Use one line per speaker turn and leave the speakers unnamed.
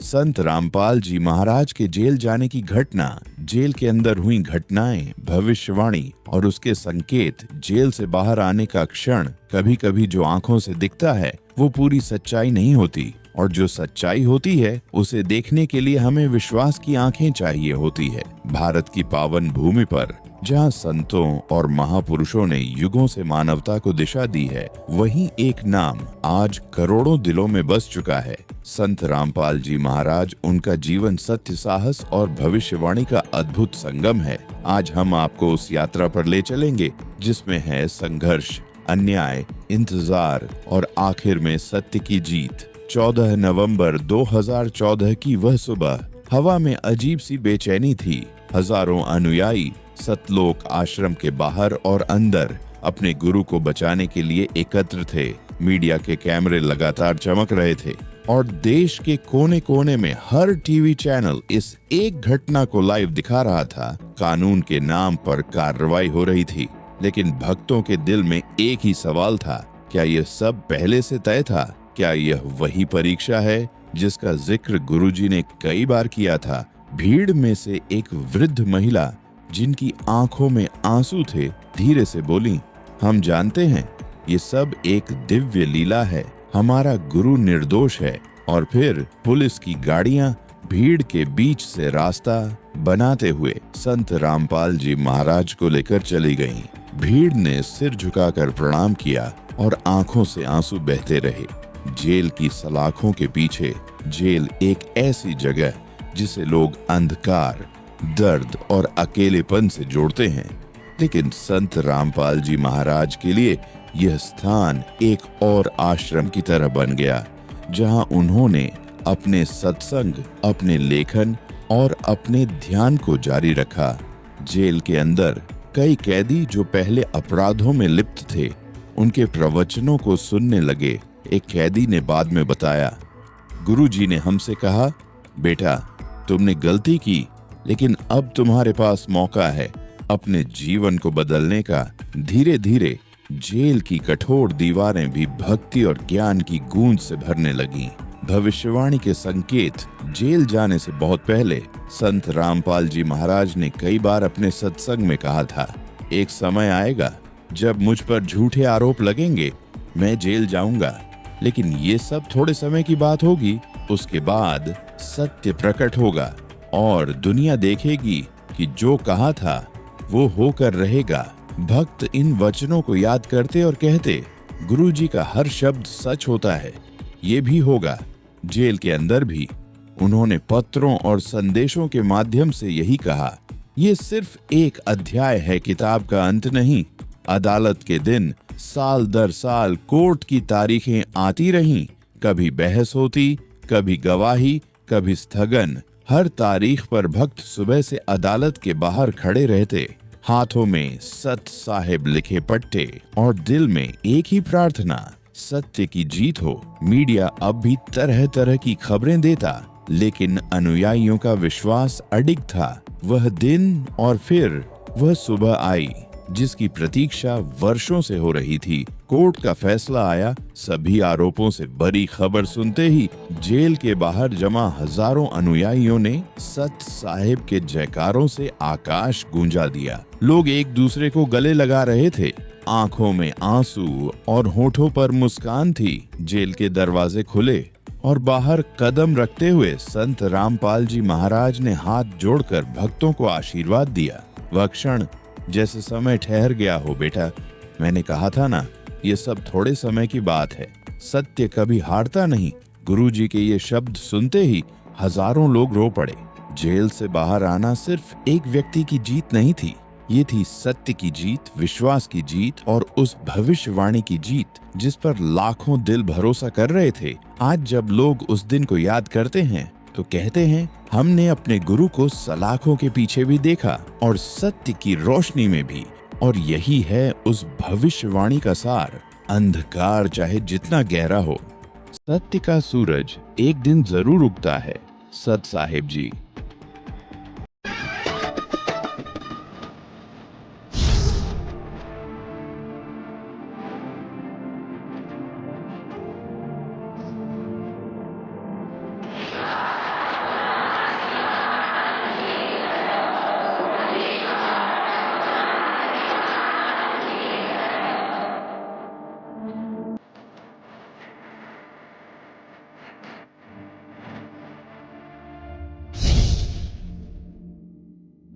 संत रामपाल जी महाराज के जेल जाने की घटना, जेल के अंदर हुई घटनाएं, भविष्यवाणी और उसके संकेत, जेल से बाहर आने का क्षण, कभी कभी जो आंखों से दिखता है वो पूरी सच्चाई नहीं होती, और जो सच्चाई होती है उसे देखने के लिए हमें विश्वास की आंखें चाहिए होती है। भारत की पावन भूमि पर जहाँ संतों और महापुरुषों ने युगों से मानवता को दिशा दी है, वहीं एक नाम आज करोड़ों दिलों में बस चुका है, संत रामपाल जी महाराज। उनका जीवन सत्य, साहस और भविष्यवाणी का अद्भुत संगम है। आज हम आपको उस यात्रा पर ले चलेंगे जिसमें है संघर्ष, अन्याय, इंतजार और आखिर में सत्य की जीत। 14 नवंबर 2014 की वह सुबह, हवा में अजीब सी बेचैनी थी। हजारों अनुयायी सतलोक आश्रम के बाहर और अंदर अपने गुरु को बचाने के लिए एकत्र थे। मीडिया के कैमरे लगातार चमक रहे थे और देश के कोने कोने में हर टीवी चैनल इस एक घटना को लाइव दिखा रहा था। कानून के नाम पर कार्रवाई हो रही थी, लेकिन भक्तों के दिल में एक ही सवाल था, क्या यह सब पहले से तय था? क्या यह वही परीक्षा है जिसका जिक्र गुरुजी ने कई बार किया था? भीड़ में से एक वृद्ध महिला, जिनकी आंखों में आंसू थे, धीरे से बोली, हम जानते हैं ये सब एक दिव्य लीला है, हमारा गुरु निर्दोष है। और फिर पुलिस की गाड़ियां भीड़ के बीच से रास्ता बनाते हुए संत रामपाल जी महाराज को लेकर चली गईं। भीड़ ने सिर झुकाकर प्रणाम किया और आंखों से आंसू बहते रहे। जेल की सलाखों के पीछे जेल एक ऐसी जगह जिसे लोग अंधकार, दर्द और अकेलेपन से जोड़ते हैं, लेकिन संत रामपाल जी महाराज के लिए यह स्थान एक और आश्रम की तरह बन गया, जहां उन्होंने अपने सत्संग, अपने लेखन और अपने ध्यान को जारी रखा। जेल के अंदर कई कैदी जो पहले अपराधों में लिप्त थे, उनके प्रवचनों को सुनने लगे। एक कैदी ने बाद में बताया, गुरुजी ने हमसे कहा, बेटा तुमने गलती की, लेकिन अब तुम्हारे पास मौका है अपने जीवन को बदलने का। धीरे धीरे जेल की कठोर दीवारें भी भक्ति और ज्ञान की गूंज से भरने लगीं। भविष्यवाणी के संकेत, जेल जाने से बहुत पहले संत रामपाल जी महाराज ने कई बार अपने सत्संग में कहा था, एक समय आएगा जब मुझ पर झूठे आरोप लगेंगे, मैं जेल जाऊंगा, लेकिन ये सब थोड़े समय की बात होगी। उसके बाद सत्य प्रकट होगा और दुनिया देखेगी कि जो कहा था वो होकर रहेगा। भक्त इन वचनों को याद करते और कहते, गुरुजी का हर शब्द सच होता है, ये भी होगा। जेल के अंदर भी उन्होंने पत्रों और संदेशों के माध्यम से यही कहा, ये सिर्फ एक अध्याय है, किताब का अंत नहीं। अदालत के दिन साल दर साल कोर्ट की तारीखें आती रहीं, कभी बहस होती, कभी गवाही, कभी स्थगन। हर तारीख पर भक्त सुबह से अदालत के बाहर खड़े रहते, हाथों में सत साहिब लिखे पट्टे और दिल में एक ही प्रार्थना, सत्य की जीत हो। मीडिया अब भी तरह तरह की खबरें देता, लेकिन अनुयायियों का विश्वास अडिग था। वह दिन और फिर वह सुबह आई जिसकी प्रतीक्षा वर्षों से हो रही थी। कोर्ट का फैसला आया। सभी आरोपों से बड़ी खबर सुनते ही जेल के बाहर जमा हजारों अनुयायियों ने सत साहिब के जयकारों से आकाश गूंजा दिया। लोग एक दूसरे को गले लगा रहे थे, आंखों में आंसू और होठों पर मुस्कान थी। जेल के दरवाजे खुले और बाहर कदम रखते हुए संत रामपाल जी महाराज ने हाथ जोड़कर भक्तों को आशीर्वाद दिया। वह क्षण जैसे समय ठहर गया हो। बेटा, मैंने कहा था ना, ये सब थोड़े समय की बात है, सत्य कभी हारता नहीं। गुरुजी के ये शब्द सुनते ही हजारों लोग रो पड़े। जेल से बाहर आना सिर्फ एक व्यक्ति की जीत नहीं थी, ये थी सत्य की जीत, विश्वास की जीत और उस भविष्यवाणी की जीत जिस पर लाखों दिल भरोसा कर रहे थे। आज जब लोग उस दिन को याद करते हैं तो कहते हैं, हमने अपने गुरु को सलाखों के पीछे भी देखा और सत्य की रोशनी में भी। और यही है उस भविष्यवाणी का सार। अंधकार चाहे जितना गहरा हो, सत्य का सूरज एक दिन जरूर उगता है। सत साहिब जी।